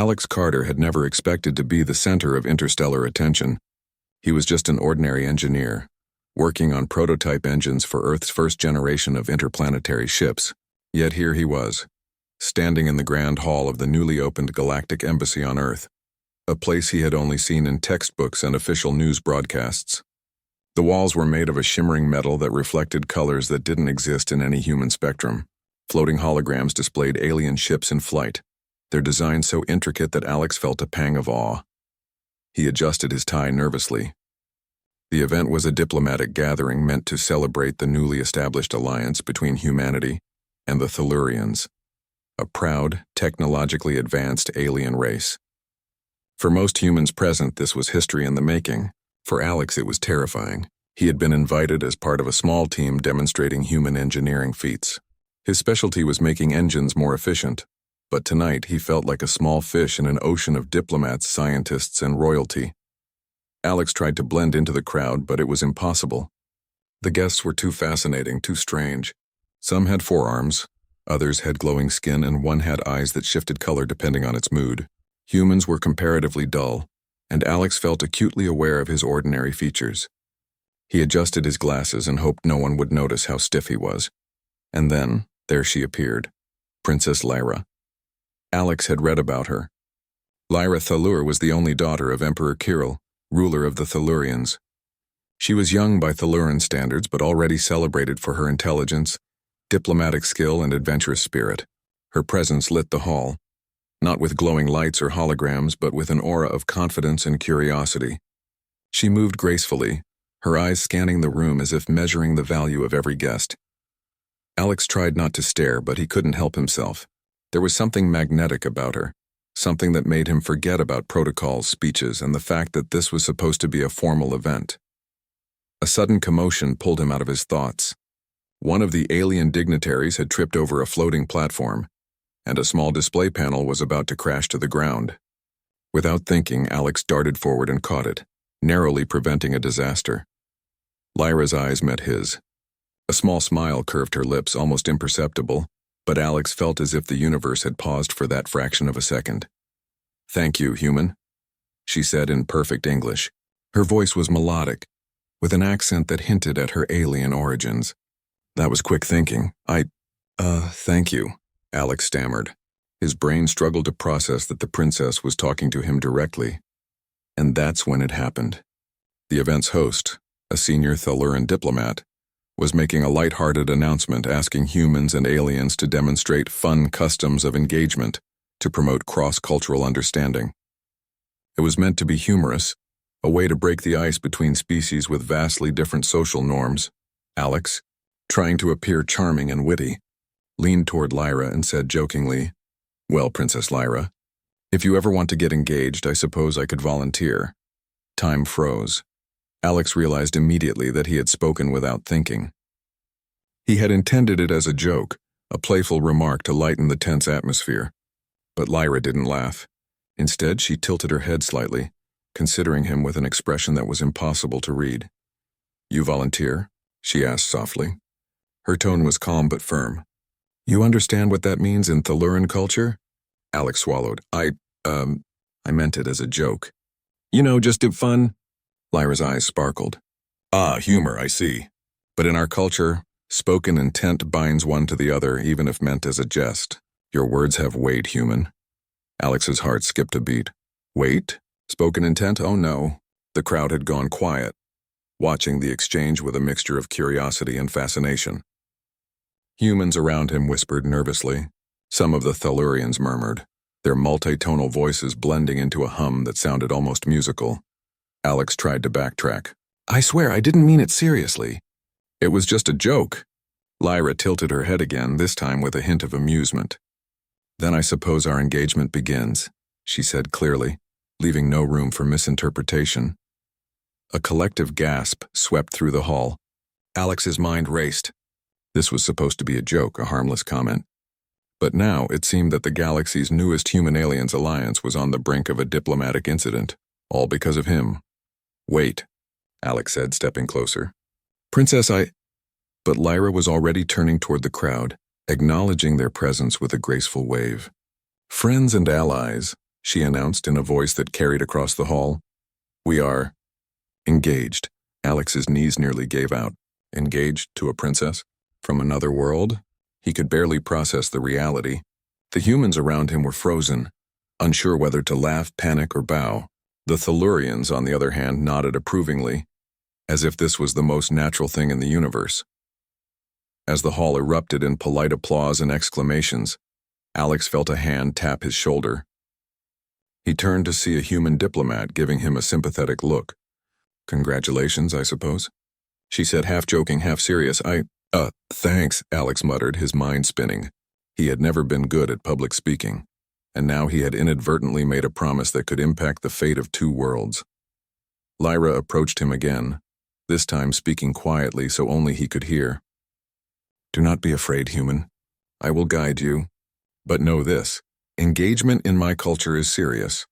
Alex Carter had never expected to be the center of interstellar attention. He was just an ordinary engineer, working on prototype engines for Earth's first generation of interplanetary ships. Yet here he was, standing in the grand hall of the newly opened Galactic Embassy on Earth, a place he had only seen in textbooks and official news broadcasts. The walls were made of a shimmering metal that reflected colors that didn't exist in any human spectrum. Floating holograms displayed alien ships in flight, their design so intricate that Alex felt a pang of awe. He adjusted his tie nervously. The event was a diplomatic gathering meant to celebrate the newly established alliance between humanity and the Tellurians, a proud, technologically advanced alien race. For most humans present, this was history in the making. For Alex, it was terrifying. He had been invited as part of a small team demonstrating human engineering feats. His specialty was making engines more efficient, but tonight he felt like a small fish in an ocean of diplomats, scientists, and royalty. Alex tried to blend into the crowd, but it was impossible. The guests were too fascinating, too strange. Some had forearms, others had glowing skin, and one had eyes that shifted color depending on its mood. Humans were comparatively dull, and Alex felt acutely aware of his ordinary features. He adjusted his glasses and hoped no one would notice how stiff he was. And then, there she appeared, Princess Lyra. Alex had read about her. Lyra Thalur was the only daughter of Emperor Kirill, ruler of the Tellurians. She was young by Thelluran standards, but already celebrated for her intelligence, diplomatic skill, and adventurous spirit. Her presence lit the hall, not with glowing lights or holograms, but with an aura of confidence and curiosity. She moved gracefully, her eyes scanning the room as if measuring the value of every guest. Alex tried not to stare, but he couldn't help himself. There was something magnetic about her, something that made him forget about protocols, speeches, and the fact that this was supposed to be a formal event. A sudden commotion pulled him out of his thoughts. One of the alien dignitaries had tripped over a floating platform, and a small display panel was about to crash to the ground. Without thinking, Alex darted forward and caught it, narrowly preventing a disaster. Lyra's eyes met his. A small smile curved her lips, almost imperceptible, but Alex felt as if the universe had paused for that fraction of a second. "Thank you, human," she said in perfect English. Her voice was melodic, with an accent that hinted at her alien origins. "That was quick thinking. Thank you," Alex stammered. His brain struggled to process that the princess was talking to him directly. And that's when it happened. The event's host, a senior Thelluran diplomat, was making a light-hearted announcement asking humans and aliens to demonstrate fun customs of engagement to promote cross-cultural understanding. It was meant to be humorous, a way to break the ice between species with vastly different social norms. Alex, trying to appear charming and witty, leaned toward Lyra and said jokingly, "Well, Princess Lyra, if you ever want to get engaged, I suppose I could volunteer." Time froze. Alex realized immediately that he had spoken without thinking. He had intended it as a joke, a playful remark to lighten the tense atmosphere. But Lyra didn't laugh. Instead, she tilted her head slightly, considering him with an expression that was impossible to read. "You volunteer?" she asked softly. Her tone was calm but firm. "You understand what that means in Thelluran culture?" Alex swallowed. I meant it as a joke. "You know, just to fun." Lyra's eyes sparkled. "Ah, humor, I see. But in our culture, spoken intent binds one to the other, even if meant as a jest. Your words have weight, human." Alex's heart skipped a beat. Weight? Spoken intent? Oh no. The crowd had gone quiet, watching the exchange with a mixture of curiosity and fascination. Humans around him whispered nervously. Some of the Tellurians murmured, their multitonal voices blending into a hum that sounded almost musical. Alex tried to backtrack. "I swear, I didn't mean it seriously. It was just a joke." Lyra tilted her head again, this time with a hint of amusement. "Then I suppose our engagement begins," she said clearly, leaving no room for misinterpretation. A collective gasp swept through the hall. Alex's mind raced. This was supposed to be a joke, a harmless comment. But now it seemed that the galaxy's newest human-aliens alliance was on the brink of a diplomatic incident, all because of him. "Wait," Alex said, stepping closer. "Princess, But Lyra was already turning toward the crowd, acknowledging their presence with a graceful wave. "Friends and allies," she announced in a voice that carried across the hall. We are engaged. Alex's knees nearly gave out. Engaged to a princess? From another world? He could barely process the reality. The humans around him were frozen, unsure whether to laugh, panic, or bow. The Tellurians, on the other hand, nodded approvingly, as if this was the most natural thing in the universe. As the hall erupted in polite applause and exclamations, Alex felt a hand tap his shoulder. He turned to see a human diplomat giving him a sympathetic look. Congratulations, I suppose? She said, half joking, half serious. Thanks, Alex muttered, his mind spinning. He had never been good at public speaking, and now he had inadvertently made a promise that could impact the fate of 2 worlds. Lyra approached him again, this time speaking quietly so only he could hear. Do not be afraid, human. I will guide you. But know this, engagement in my culture is serious.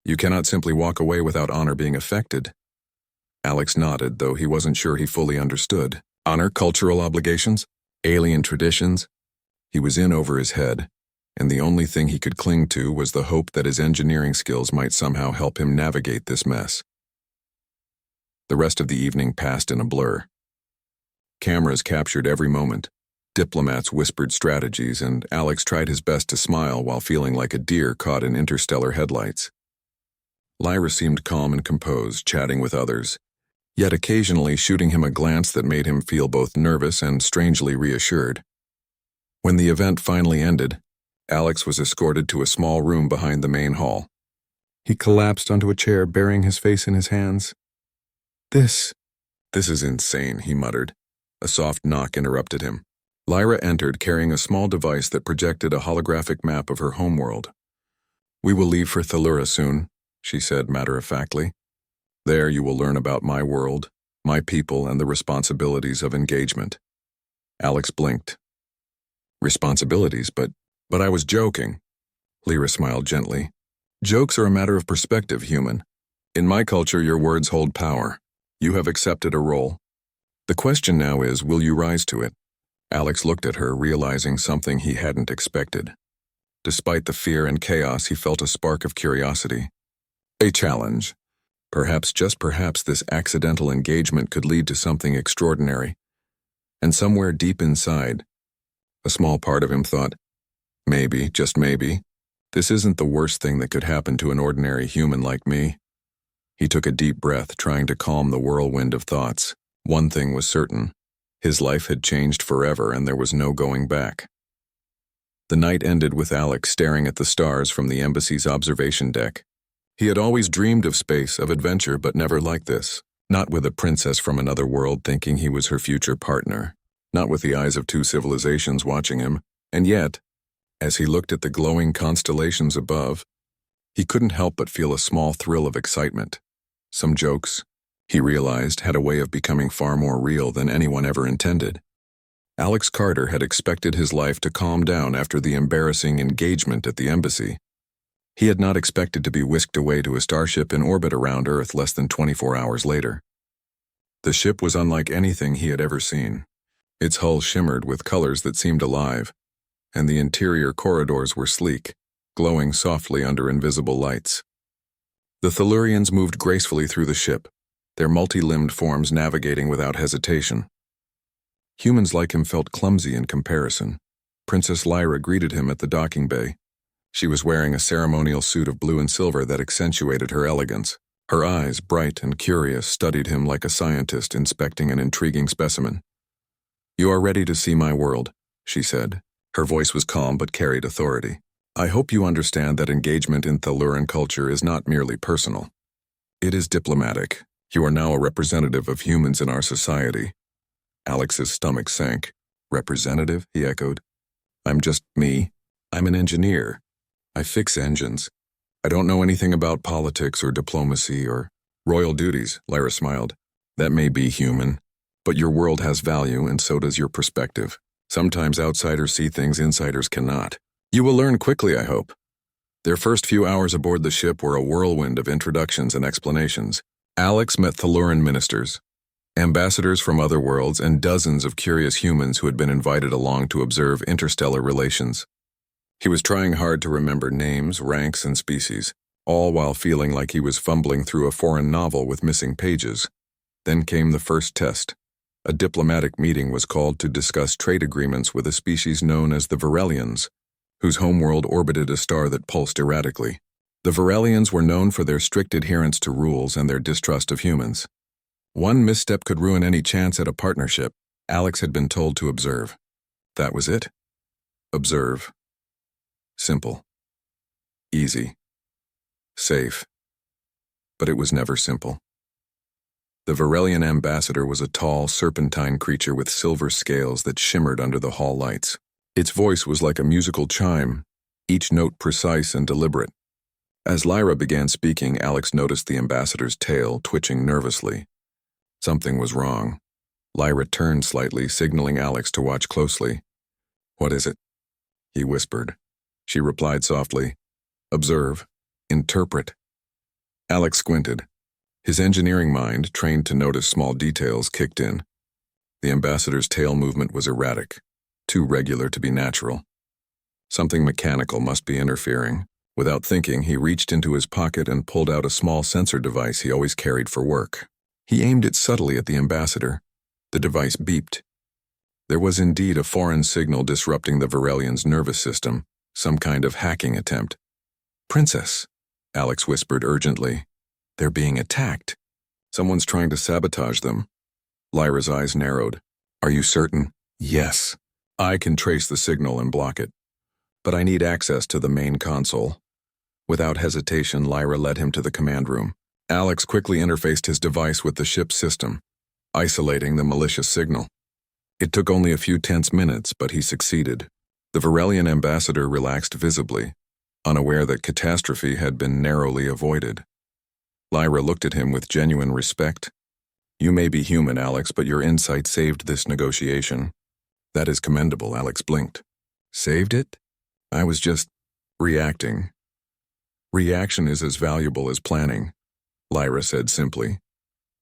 You cannot simply walk away without honor being affected. Alex nodded, though he wasn't sure he fully understood. Honor, cultural obligations, alien traditions. He was in over his head, and the only thing he could cling to was the hope that his engineering skills might somehow help him navigate this mess. The rest of the evening passed in a blur. Cameras captured every moment. Diplomats whispered strategies, and Alex tried his best to smile while feeling like a deer caught in interstellar headlights. Lyra seemed calm and composed, chatting with others, yet occasionally shooting him a glance that made him feel both nervous and strangely reassured. When the event finally ended, Alex was escorted to a small room behind the main hall. He collapsed onto a chair, burying his face in his hands. This is insane, he muttered. A soft knock interrupted him. Lyra entered, carrying a small device that projected a holographic map of her homeworld. We will leave for Tellura soon, she said matter-of-factly. There you will learn about my world, my people, and the responsibilities of engagement. Alex blinked. Responsibilities, but I was joking. Lyra smiled gently. Jokes are a matter of perspective, human. In my culture, your words hold power. You have accepted a role. The question now is, will you rise to it? Alex looked at her, realizing something he hadn't expected. Despite the fear and chaos, he felt a spark of curiosity. A challenge. Perhaps, just perhaps, this accidental engagement could lead to something extraordinary. And somewhere deep inside, a small part of him thought, maybe, just maybe, this isn't the worst thing that could happen to an ordinary human like me. He took a deep breath, trying to calm the whirlwind of thoughts. One thing was certain. His life had changed forever, and there was no going back. The night ended with Alex staring at the stars from the embassy's observation deck. He had always dreamed of space, of adventure, but never like this. Not with a princess from another world thinking he was her future partner. Not with the eyes of 2 civilizations watching him. And yet, as he looked at the glowing constellations above, he couldn't help but feel a small thrill of excitement. Some jokes, he realized, had a way of becoming far more real than anyone ever intended. Alex Carter had expected his life to calm down after the embarrassing engagement at the embassy. He had not expected to be whisked away to a starship in orbit around Earth less than 24 hours later. The ship was unlike anything he had ever seen. Its hull shimmered with colors that seemed alive, and the interior corridors were sleek, glowing softly under invisible lights. The Tellurians moved gracefully through the ship, their multi-limbed forms navigating without hesitation. Humans like him felt clumsy in comparison. Princess Lyra greeted him at the docking bay. She was wearing a ceremonial suit of blue and silver that accentuated her elegance. Her eyes, bright and curious, studied him like a scientist inspecting an intriguing specimen. You are ready to see my world, she said. Her voice was calm but carried authority. I hope you understand that engagement in Telluran culture is not merely personal. It is diplomatic. You are now a representative of humans in our society. Alex's stomach sank. Representative, he echoed. I'm just me. I'm an engineer. I fix engines. I don't know anything about politics or diplomacy or royal duties, Lyra smiled. That may be human, but your world has value and so does your perspective. Sometimes outsiders see things insiders cannot. You will learn quickly, I hope. Their first few hours aboard the ship were a whirlwind of introductions and explanations. Alex met Telluran ministers, ambassadors from other worlds, and dozens of curious humans who had been invited along to observe interstellar relations. He was trying hard to remember names, ranks, and species, all while feeling like he was fumbling through a foreign novel with missing pages. Then came the first test. A diplomatic meeting was called to discuss trade agreements with a species known as the Varelians, whose homeworld orbited a star that pulsed erratically. The Varelians were known for their strict adherence to rules and their distrust of humans. One misstep could ruin any chance at a partnership. Alex had been told to observe. That was it. Observe. Simple. Easy. Safe. But it was never simple. The Varelian ambassador was a tall, serpentine creature with silver scales that shimmered under the hall lights. Its voice was like a musical chime, each note precise and deliberate. As Lyra began speaking, Alex noticed the ambassador's tail twitching nervously. Something was wrong. Lyra turned slightly, signaling Alex to watch closely. "What is it?" he whispered. She replied softly, "Observe. Interpret." Alex squinted. His engineering mind, trained to notice small details, kicked in. The ambassador's tail movement was erratic, too regular to be natural. Something mechanical must be interfering. Without thinking, he reached into his pocket and pulled out a small sensor device he always carried for work. He aimed it subtly at the ambassador. The device beeped. There was indeed a foreign signal disrupting the Varelian's nervous system, some kind of hacking attempt. "Princess," Alex whispered urgently. "They're being attacked. Someone's trying to sabotage them." Lyra's eyes narrowed. "Are you certain?" "Yes. I can trace the signal and block it. But I need access to the main console." Without hesitation, Lyra led him to the command room. Alex quickly interfaced his device with the ship's system, isolating the malicious signal. It took only a few tense minutes, but he succeeded. The Varelian ambassador relaxed visibly, unaware that catastrophe had been narrowly avoided. Lyra looked at him with genuine respect. "You may be human, Alex, but your insight saved this negotiation." "That is commendable," Alex blinked. "Saved it? I was just reacting." "Reaction is as valuable as planning," Lyra said simply.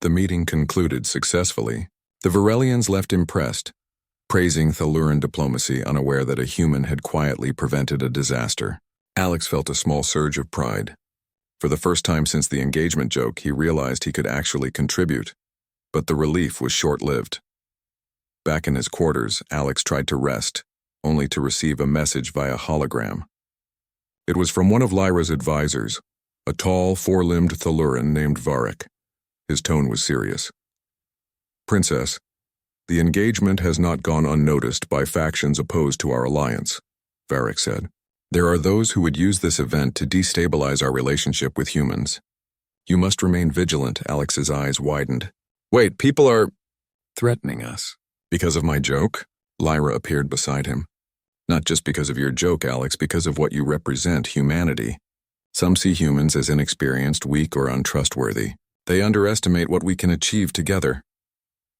The meeting concluded successfully. The Varelians left impressed, praising Thaluran diplomacy, unaware that a human had quietly prevented a disaster. Alex felt a small surge of pride. For the first time since the engagement joke, he realized he could actually contribute. But the relief was short-lived. Back in his quarters, Alex tried to rest, only to receive a message via hologram. It was from one of Lyra's advisors, a tall, four-limbed Thaluran named Varric. His tone was serious. "Princess, the engagement has not gone unnoticed by factions opposed to our alliance," Varric said. "There are those who would use this event to destabilize our relationship with humans. You must remain vigilant." Alex's eyes widened. "Wait, people are threatening us because of my joke?" Lyra appeared beside him. "Not just because of your joke, Alex, because of what you represent, humanity. Some see humans as inexperienced, weak, or untrustworthy. They underestimate what we can achieve together."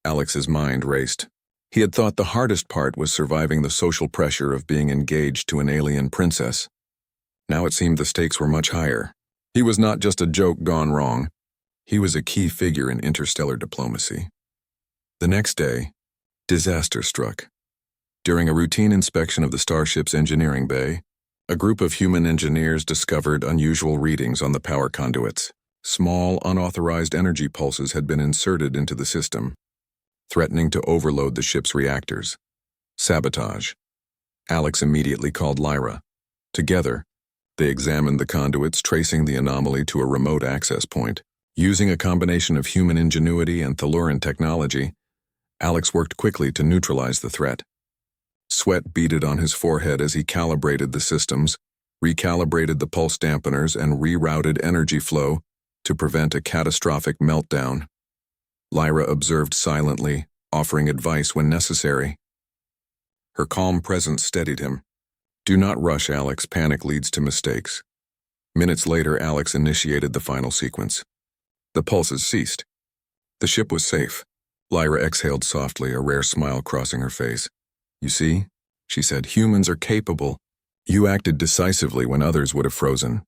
Alex's mind raced. He had thought the hardest part was surviving the social pressure of being engaged to an alien princess. Now it seemed the stakes were much higher. He was not just a joke gone wrong. He was a key figure in interstellar diplomacy. The next day, disaster struck. During a routine inspection of the starship's engineering bay, a group of human engineers discovered unusual readings on the power conduits. Small, unauthorized energy pulses had been inserted into the system, threatening to overload the ship's reactors. Sabotage. Alex immediately called Lyra. Together, they examined the conduits, tracing the anomaly to a remote access point. Using a combination of human ingenuity and Thaluran technology, Alex worked quickly to neutralize the threat. Sweat beaded on his forehead as he calibrated the systems, recalibrated the pulse dampeners, and rerouted energy flow to prevent a catastrophic meltdown. Lyra observed silently, offering advice when necessary. Her calm presence steadied him. "Do not rush, Alex. Panic leads to mistakes." Minutes later, Alex initiated the final sequence. The pulses ceased. The ship was safe. Lyra exhaled softly, a rare smile crossing her face. "You see," she said, "humans are capable. You acted decisively when others would have frozen."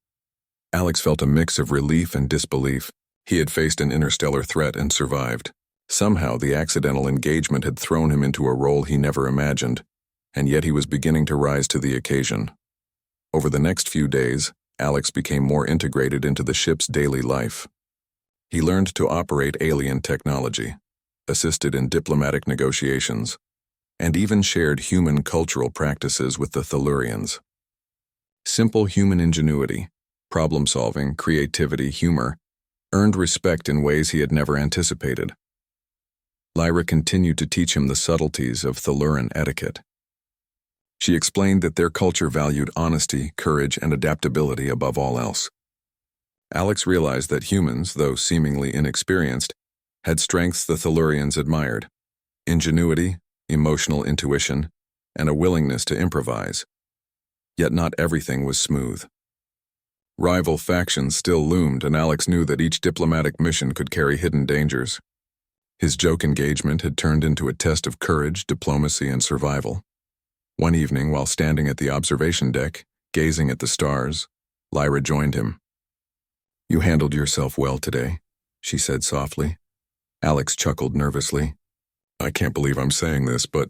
Alex felt a mix of relief and disbelief. He had faced an interstellar threat and survived. Somehow, the accidental engagement had thrown him into a role he never imagined, and yet he was beginning to rise to the occasion. Over the next few days, Alex became more integrated into the ship's daily life. He learned to operate alien technology, assisted in diplomatic negotiations, and even shared human cultural practices with the Tellurians. Simple human ingenuity, problem-solving, creativity, humor, earned respect in ways he had never anticipated. Lyra continued to teach him the subtleties of Telluran etiquette. She explained that their culture valued honesty, courage, and adaptability above all else. Alex realized that humans, though seemingly inexperienced, had strengths the Tellurians admired: ingenuity, emotional intuition, and a willingness to improvise. Yet not everything was smooth. Rival factions still loomed, and Alex knew that each diplomatic mission could carry hidden dangers. His joke engagement had turned into a test of courage, diplomacy, and survival. One evening, while standing at the observation deck, gazing at the stars, Lyra joined him. "You handled yourself well today," she said softly. Alex chuckled nervously. "I can't believe I'm saying this, but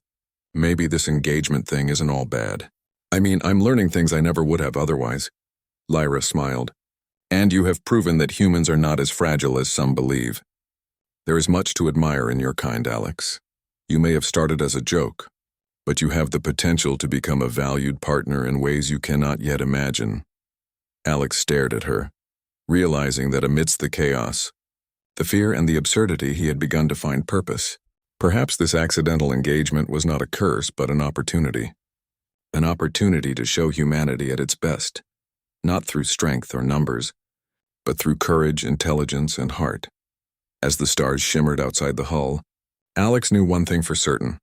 maybe this engagement thing isn't all bad. I mean, I'm learning things I never would have otherwise." Lyra smiled. "And you have proven that humans are not as fragile as some believe. There is much to admire in your kind, Alex. You may have started as a joke, but you have the potential to become a valued partner in ways you cannot yet imagine." Alex stared at her, realizing that amidst the chaos, the fear and the absurdity, he had begun to find purpose. Perhaps this accidental engagement was not a curse, but an opportunity. An opportunity to show humanity at its best, not through strength or numbers, but through courage, intelligence, and heart. As the stars shimmered outside the hull, Alex knew one thing for certain: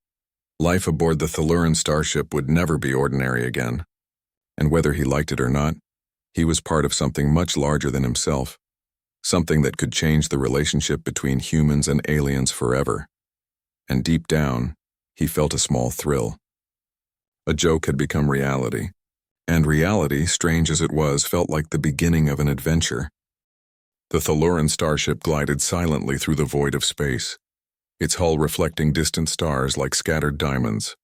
life aboard the Telluran starship would never be ordinary again. And whether he liked it or not, he was part of something much larger than himself, something that could change the relationship between humans and aliens forever. And deep down, he felt a small thrill. A joke had become reality, and reality, strange as it was, felt like the beginning of an adventure. The Telluran starship glided silently through the void of space, its hull reflecting distant stars like scattered diamonds.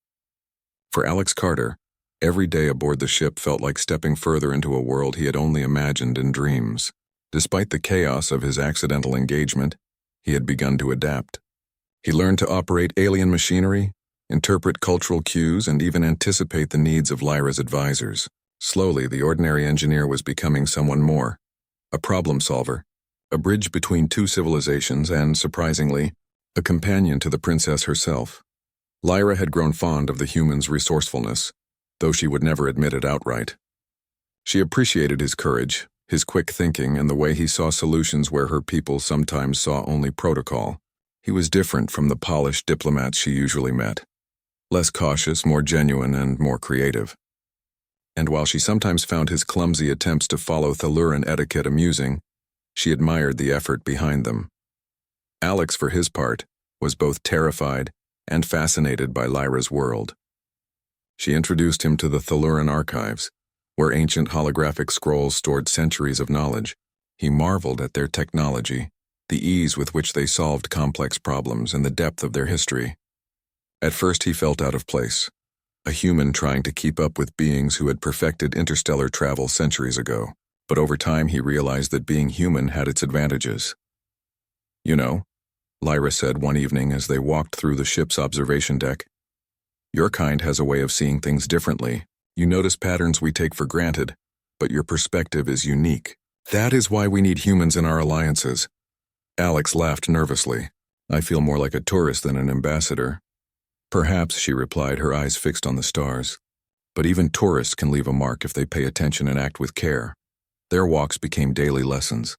For Alex Carter, every day aboard the ship felt like stepping further into a world he had only imagined in dreams. Despite the chaos of his accidental engagement, he had begun to adapt. He learned to operate alien machinery, interpret cultural cues, and even anticipate the needs of Lyra's advisors. Slowly, the ordinary engineer was becoming someone more: a problem solver, a bridge between two civilizations, and, surprisingly, a companion to the princess herself. Lyra had grown fond of the human's resourcefulness, though she would never admit it outright. She appreciated his courage, his quick thinking, and the way he saw solutions where her people sometimes saw only protocol. He was different from the polished diplomats she usually met: less cautious, more genuine, and more creative. And while she sometimes found his clumsy attempts to follow Telluran etiquette amusing, she admired the effort behind them. Alex, for his part, was both terrified and fascinated by Lyra's world. She introduced him to the Telluran archives, where ancient holographic scrolls stored centuries of knowledge. He marveled at their technology, the ease with which they solved complex problems, and the depth of their history. At first he felt out of place, a human trying to keep up with beings who had perfected interstellar travel centuries ago. But over time he realized that being human had its advantages. "You know," Lyra said one evening as they walked through the ship's observation deck, "your kind has a way of seeing things differently. You notice patterns we take for granted, but your perspective is unique. That is why we need humans in our alliances." Alex laughed nervously. "I feel more like a tourist than an ambassador." "Perhaps," she replied, her eyes fixed on the stars. "But even tourists can leave a mark if they pay attention and act with care." Their walks became daily lessons.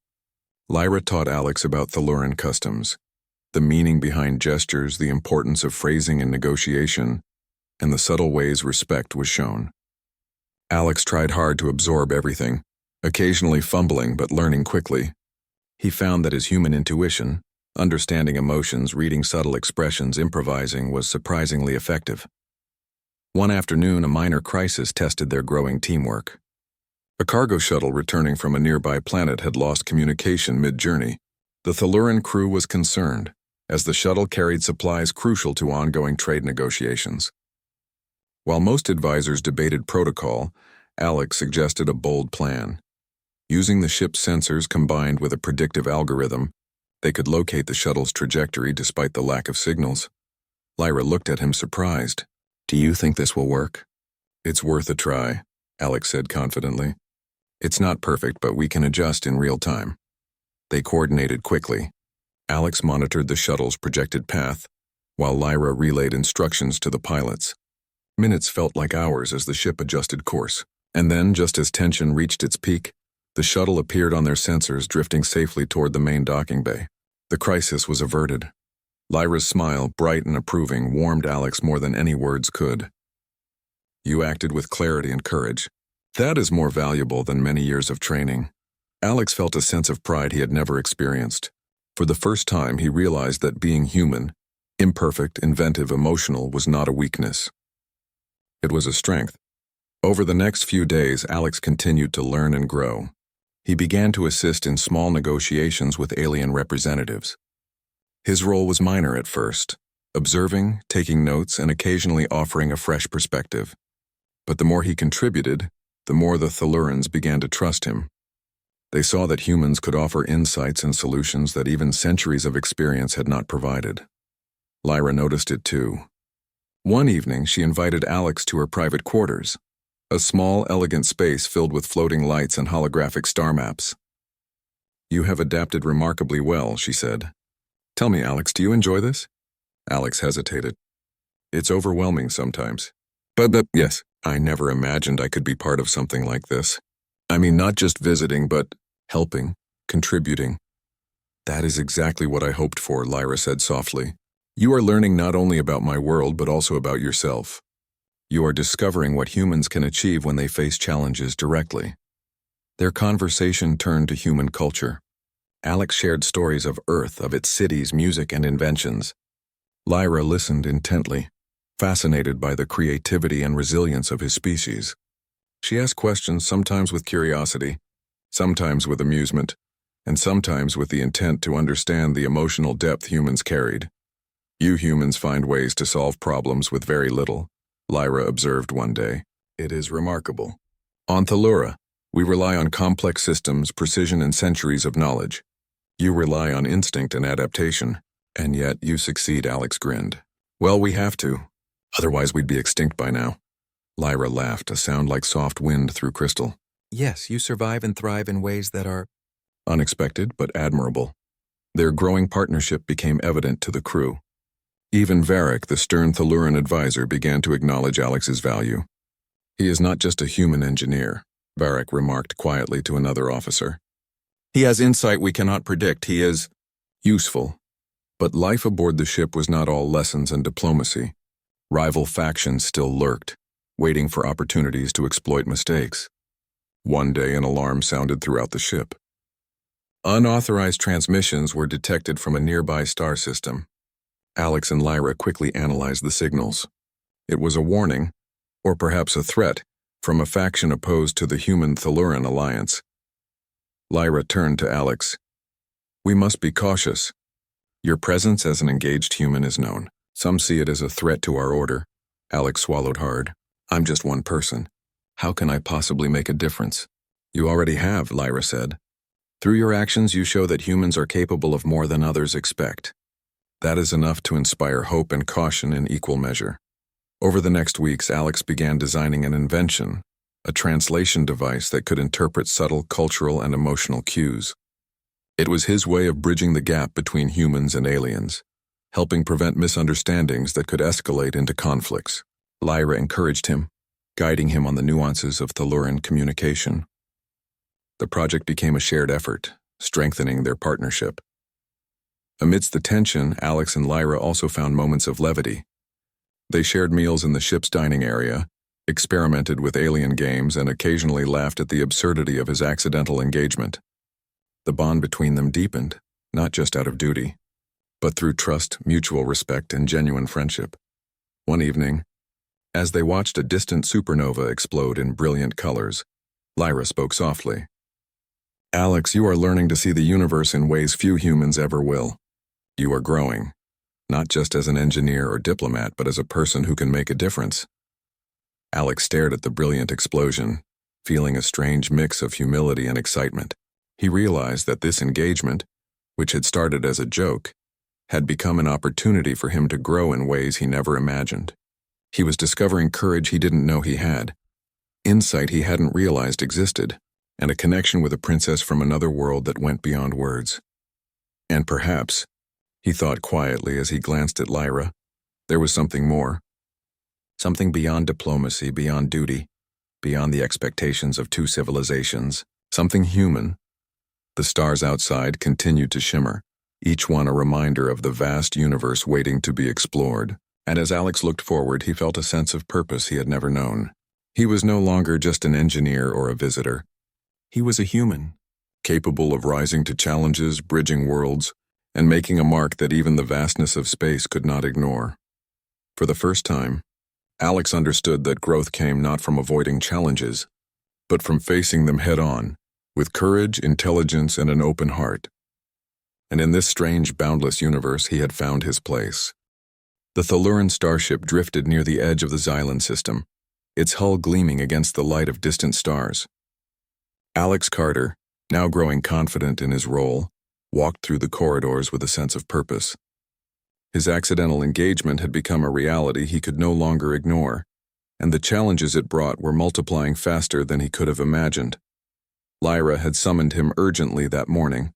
Lyra taught Alex about Telluran customs, the meaning behind gestures, the importance of phrasing and negotiation, and the subtle ways respect was shown. Alex tried hard to absorb everything, occasionally fumbling but learning quickly. He found that his human intuition, understanding emotions, reading subtle expressions, improvising, was surprisingly effective. One afternoon, a minor crisis tested their growing teamwork. A cargo shuttle returning from a nearby planet had lost communication mid-journey. The Telluran crew was concerned, as the shuttle carried supplies crucial to ongoing trade negotiations. While most advisors debated protocol, Alex suggested a bold plan. Using the ship's sensors combined with a predictive algorithm, they could locate the shuttle's trajectory despite the lack of signals. Lyra looked at him surprised. "Do you think this will work?" "It's worth a try," Alex said confidently. "It's not perfect, but we can adjust in real time." They coordinated quickly. Alex monitored the shuttle's projected path, while Lyra relayed instructions to the pilots. Minutes felt like hours as the ship adjusted course. And then, just as tension reached its peak, the shuttle appeared on their sensors, drifting safely toward the main docking bay. The crisis was averted. Lyra's smile, bright and approving, warmed Alex more than any words could. "You acted with clarity and courage. That is more valuable than many years of training." Alex felt a sense of pride he had never experienced. For the first time, he realized that being human, imperfect, inventive, emotional, was not a weakness. It was a strength. Over the next few days, Alex continued to learn and grow. He began to assist in small negotiations with alien representatives. His role was minor at first, observing, taking notes, and occasionally offering a fresh perspective. But the more he contributed, the more the Thalurans began to trust him. They saw that humans could offer insights and solutions that even centuries of experience had not provided. Lyra noticed it too. One evening, she invited Alex to her private quarters, a small, elegant space filled with floating lights and holographic star maps. "You have adapted remarkably well," she said. "Tell me, Alex, do you enjoy this?" Alex hesitated. "It's overwhelming sometimes. But yes, I never imagined I could be part of something like this. I mean, not just visiting, but helping, contributing." "That is exactly what I hoped for," Lyra said softly. "You are learning not only about my world, but also about yourself. You are discovering what humans can achieve when they face challenges directly." Their conversation turned to human culture. Alex shared stories of Earth, of its cities, music, and inventions. Lyra listened intently, fascinated by the creativity and resilience of his species. She asked questions, sometimes with curiosity, sometimes with amusement, and sometimes with the intent to understand the emotional depth humans carried. "You humans find ways to solve problems with very little," Lyra observed one day. "It is remarkable. On Thalura, we rely on complex systems, precision, and centuries of knowledge. You rely on instinct and adaptation, and yet you succeed," Alex grinned. "Well, we have to. Otherwise we'd be extinct by now." Lyra laughed, a sound like soft wind through crystal. "Yes, you survive and thrive in ways that are unexpected but admirable." Their growing partnership became evident to the crew. Even Varric, the stern Thaluran advisor, began to acknowledge Alex's value. "He is not just a human engineer," Varric remarked quietly to another officer. "He has insight we cannot predict. He is useful." But life aboard the ship was not all lessons and diplomacy. Rival factions still lurked, waiting for opportunities to exploit mistakes. One day an alarm sounded throughout the ship. Unauthorized transmissions were detected from a nearby star system. Alex and Lyra quickly analyzed the signals. It was a warning, or perhaps a threat, from a faction opposed to the human Thaluran alliance. Lyra turned to Alex. "We must be cautious. Your presence as an engaged human is known. Some see it as a threat to our order." Alex swallowed hard. "I'm just one person. How can I possibly make a difference?" "You already have," Lyra said. "Through your actions, you show that humans are capable of more than others expect. That is enough to inspire hope and caution in equal measure." Over the next weeks, Alex began designing an invention, a translation device that could interpret subtle cultural and emotional cues. It was his way of bridging the gap between humans and aliens, helping prevent misunderstandings that could escalate into conflicts. Lyra encouraged him, guiding him on the nuances of Thaluran communication. The project became a shared effort, strengthening their partnership. Amidst the tension, Alex and Lyra also found moments of levity. They shared meals in the ship's dining area, experimented with alien games, and occasionally laughed at the absurdity of his accidental engagement. The bond between them deepened, not just out of duty, but through trust, mutual respect, and genuine friendship. One evening, as they watched a distant supernova explode in brilliant colors, Lyra spoke softly. "Alex, you are learning to see the universe in ways few humans ever will. You are growing, not just as an engineer or diplomat, but as a person who can make a difference." Alex stared at the brilliant explosion, feeling a strange mix of humility and excitement. He realized that this engagement, which had started as a joke, had become an opportunity for him to grow in ways he never imagined. He was discovering courage he didn't know he had, insight he hadn't realized existed, and a connection with a princess from another world that went beyond words. And perhaps, he thought quietly as he glanced at Lyra, there was something more. Something beyond diplomacy, beyond duty, beyond the expectations of two civilizations, something human. The stars outside continued to shimmer, each one a reminder of the vast universe waiting to be explored. And as Alex looked forward, he felt a sense of purpose he had never known. He was no longer just an engineer or a visitor. He was a human, capable of rising to challenges, bridging worlds, and making a mark that even the vastness of space could not ignore. For the first time, Alex understood that growth came not from avoiding challenges, but from facing them head-on, with courage, intelligence, and an open heart. And in this strange, boundless universe, he had found his place. The Thaluran starship drifted near the edge of the Xylan system, its hull gleaming against the light of distant stars. Alex Carter, now growing confident in his role, walked through the corridors with a sense of purpose. His accidental engagement had become a reality he could no longer ignore, and the challenges it brought were multiplying faster than he could have imagined. Lyra had summoned him urgently that morning.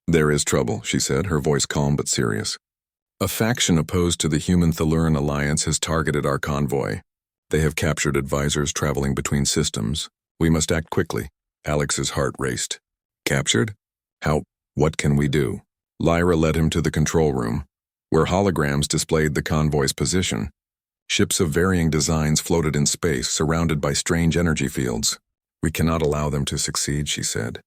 "There is trouble," she said, her voice calm but serious. "A faction opposed to the human Thaluran alliance has targeted our convoy. They have captured advisors traveling between systems. We must act quickly." Alex's heart raced. "Captured? How? What can we do?" Lyra led him to the control room, where holograms displayed the convoy's position. Ships of varying designs floated in space, surrounded by strange energy fields. "We cannot allow them to succeed," she said.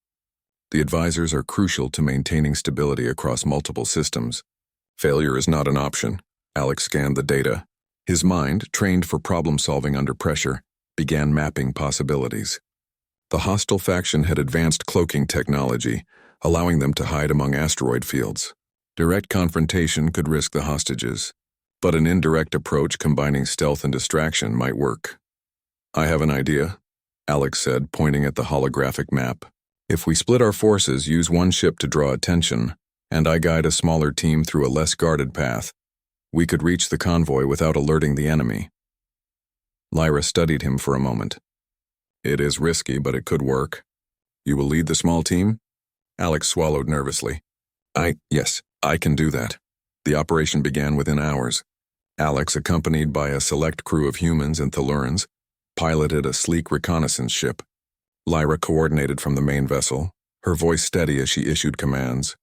"The advisors are crucial to maintaining stability across multiple systems. Failure is not an option." Alex scanned the data. His mind, trained for problem-solving under pressure, began mapping possibilities. The hostile faction had advanced cloaking technology, allowing them to hide among asteroid fields. Direct confrontation could risk the hostages, but an indirect approach combining stealth and distraction might work. "I have an idea," Alex said, pointing at the holographic map. "If we split our forces, use one ship to draw attention, and I guide a smaller team through a less guarded path, we could reach the convoy without alerting the enemy." Lyra studied him for a moment. "It is risky, but it could work. You will lead the small team?" Alex swallowed nervously. Yes, I can do that." The operation began within hours. Alex, accompanied by a select crew of humans and Thalurans, piloted a sleek reconnaissance ship. Lyra coordinated from the main vessel, her voice steady as she issued commands.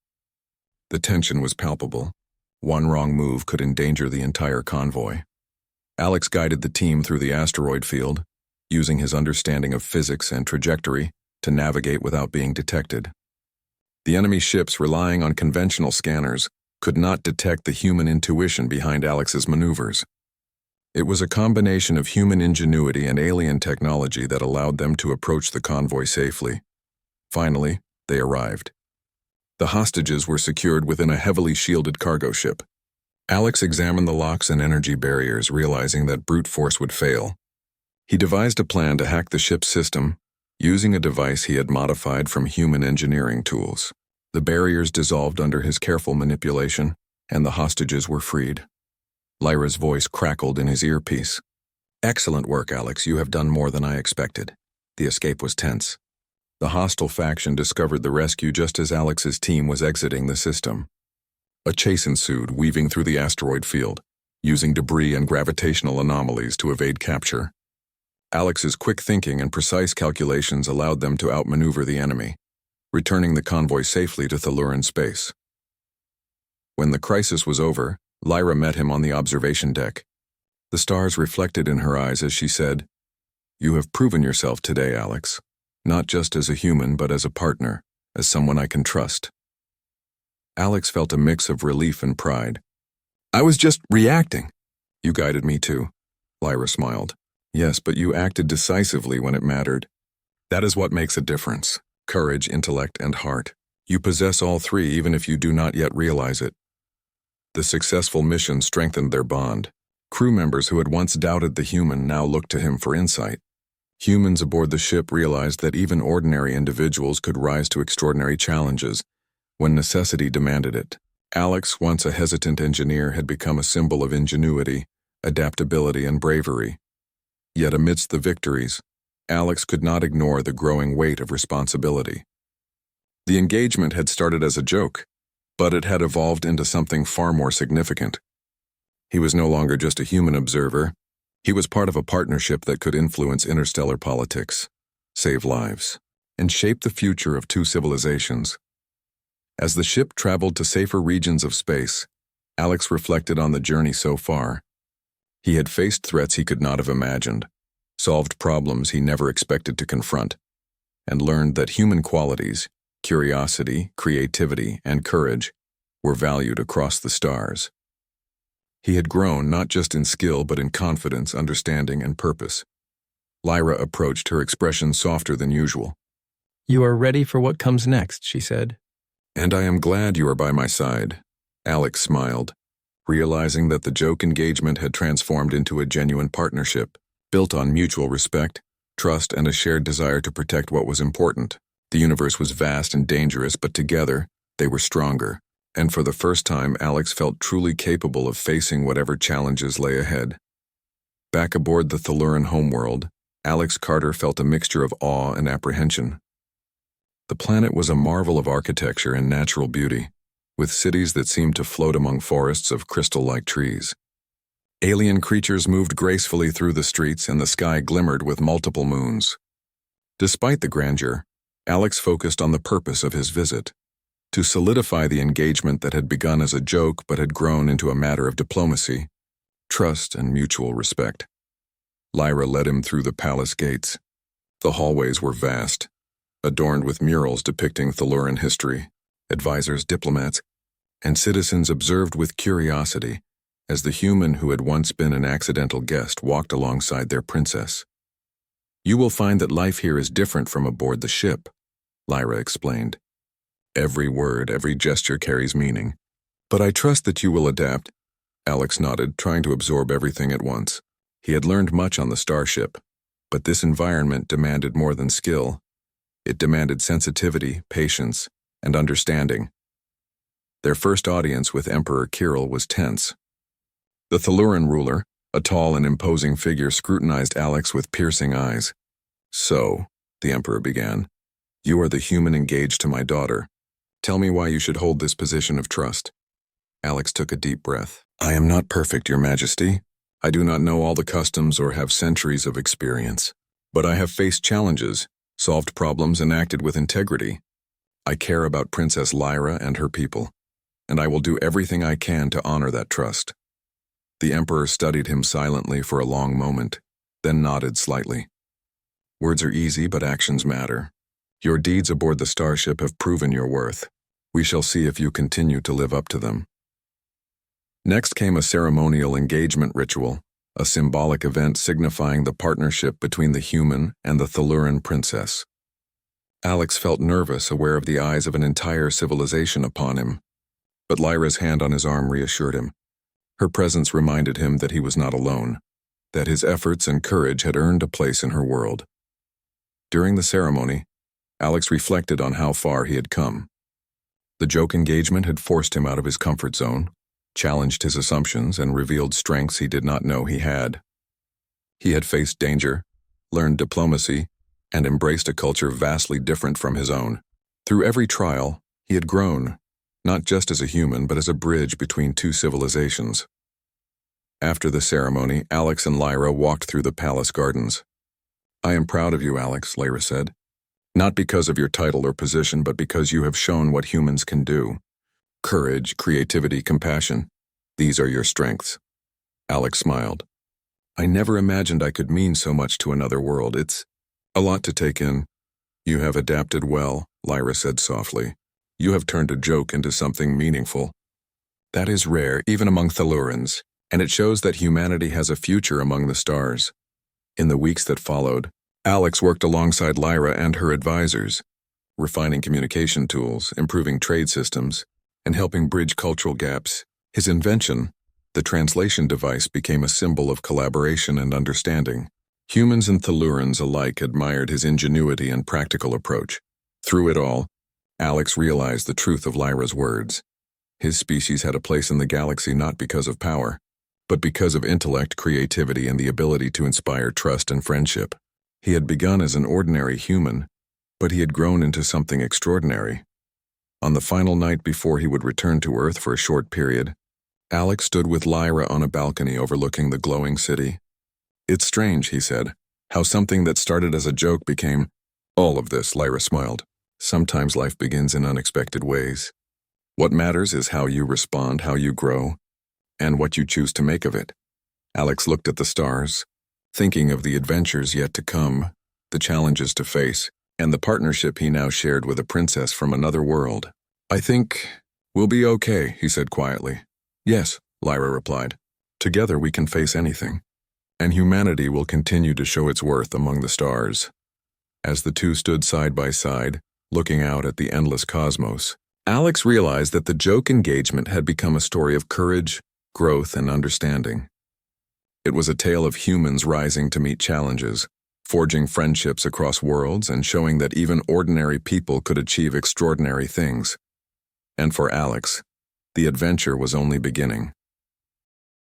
The tension was palpable. One wrong move could endanger the entire convoy. Alex guided the team through the asteroid field, using his understanding of physics and trajectory to navigate without being detected. The enemy ships, relying on conventional scanners, could not detect the human intuition behind Alex's maneuvers. It was a combination of human ingenuity and alien technology that allowed them to approach the convoy safely. Finally, they arrived. The hostages were secured within a heavily shielded cargo ship. Alex examined the locks and energy barriers, realizing that brute force would fail. He devised a plan to hack the ship's system, using a device he had modified from human engineering tools. The barriers dissolved under his careful manipulation, and the hostages were freed. Lyra's voice crackled in his earpiece. "Excellent work, Alex. You have done more than I expected." The escape was tense. The hostile faction discovered the rescue just as Alex's team was exiting the system. A chase ensued, weaving through the asteroid field, using debris and gravitational anomalies to evade capture. Alex's quick thinking and precise calculations allowed them to outmaneuver the enemy, returning the convoy safely to Thaluran space. When the crisis was over, Lyra met him on the observation deck. The stars reflected in her eyes as she said, "You have proven yourself today, Alex. Not just as a human, but as a partner, as someone I can trust." Alex felt a mix of relief and pride. "I was just reacting." "You guided me too," Lyra smiled. "Yes, but you acted decisively when it mattered. That is what makes a difference. Courage, intellect, and heart. You possess all three even if you do not yet realize it." The successful mission strengthened their bond. Crew members who had once doubted the human now looked to him for insight. Humans aboard the ship realized that even ordinary individuals could rise to extraordinary challenges when necessity demanded it. Alex, once a hesitant engineer, had become a symbol of ingenuity, adaptability, and bravery. Yet amidst the victories, Alex could not ignore the growing weight of responsibility. The engagement had started as a joke, but it had evolved into something far more significant. He was no longer just a human observer. He was part of a partnership that could influence interstellar politics, save lives, and shape the future of two civilizations. As the ship traveled to safer regions of space, Alex reflected on the journey so far. He had faced threats he could not have imagined, solved problems he never expected to confront, and learned that human qualities, curiosity, creativity, and courage, were valued across the stars. He had grown not just in skill but in confidence, understanding, and purpose. Lyra approached, her expression softer than usual. "You are ready for what comes next," she said. "And I am glad you are by my side," Alex smiled, realizing that the joke engagement had transformed into a genuine partnership, built on mutual respect, trust, and a shared desire to protect what was important. The universe was vast and dangerous, but together, they were stronger. And for the first time, Alex felt truly capable of facing whatever challenges lay ahead. Back aboard the Thelluran homeworld, Alex Carter felt a mixture of awe and apprehension. The planet was a marvel of architecture and natural beauty, with cities that seemed to float among forests of crystal-like trees. Alien creatures moved gracefully through the streets, and the sky glimmered with multiple moons. Despite the grandeur, Alex focused on the purpose of his visit: to solidify the engagement that had begun as a joke but had grown into a matter of diplomacy, trust, and mutual respect. Lyra led him through the palace gates. The hallways were vast, adorned with murals depicting Thelluran history. Advisors, diplomats, and citizens observed with curiosity as the human who had once been an accidental guest walked alongside their princess. "You will find that life here is different from aboard the ship," Lyra explained. "Every word, every gesture carries meaning. But I trust that you will adapt." Alex nodded, trying to absorb everything at once. He had learned much on the starship, but this environment demanded more than skill. It demanded sensitivity, patience, and understanding. Their first audience with Emperor Kirill was tense. The Thelluran ruler, a tall and imposing figure, scrutinized Alex with piercing eyes. "So," the Emperor began, "you are the human engaged to my daughter. Tell me why you should hold this position of trust." Alex took a deep breath. "I am not perfect, Your Majesty. I do not know all the customs or have centuries of experience. But I have faced challenges, solved problems, and acted with integrity. I care about Princess Lyra and her people, and I will do everything I can to honor that trust." The Emperor studied him silently for a long moment, then nodded slightly. "Words are easy, but actions matter. Your deeds aboard the starship have proven your worth. We shall see if you continue to live up to them." Next came a ceremonial engagement ritual, a symbolic event signifying the partnership between the human and the Thelluran princess. Alex felt nervous, aware of the eyes of an entire civilization upon him, but Lyra's hand on his arm reassured him. Her presence reminded him that he was not alone, that his efforts and courage had earned a place in her world. During the ceremony, Alex reflected on how far he had come. The joke engagement had forced him out of his comfort zone, challenged his assumptions, and revealed strengths he did not know he had. He had faced danger, learned diplomacy, and embraced a culture vastly different from his own. Through every trial, he had grown, not just as a human, but as a bridge between two civilizations. After the ceremony, Alex and Lyra walked through the palace gardens. "I am proud of you, Alex," Lyra said. "Not because of your title or position, but because you have shown what humans can do. Courage, creativity, compassion. These are your strengths." Alex smiled. "I never imagined I could mean so much to another world. It's a lot to take in." "You have adapted well," Lyra said softly. "You have turned a joke into something meaningful. That is rare, even among Thellurans, and it shows that humanity has a future among the stars." In the weeks that followed, Alex worked alongside Lyra and her advisors, refining communication tools, improving trade systems, and helping bridge cultural gaps. His invention, the translation device, became a symbol of collaboration and understanding. Humans and Tellurians alike admired his ingenuity and practical approach. Through it all, Alex realized the truth of Lyra's words. His species had a place in the galaxy not because of power, but because of intellect, creativity, and the ability to inspire trust and friendship. He had begun as an ordinary human, but he had grown into something extraordinary. On the final night before he would return to Earth for a short period, Alex stood with Lyra on a balcony overlooking the glowing city. "It's strange," he said, "how something that started as a joke became all of this." Lyra smiled. "Sometimes life begins in unexpected ways. What matters is how you respond, how you grow, and what you choose to make of it." Alex looked at the stars, thinking of the adventures yet to come, the challenges to face, and the partnership he now shared with a princess from another world. "I think we'll be okay," he said quietly. "Yes," Lyra replied. "Together we can face anything, and humanity will continue to show its worth among the stars." As the two stood side by side, looking out at the endless cosmos, Alex realized that the joke engagement had become a story of courage, growth, and understanding. It was a tale of humans rising to meet challenges, forging friendships across worlds, and showing that even ordinary people could achieve extraordinary things. And for Alex, the adventure was only beginning.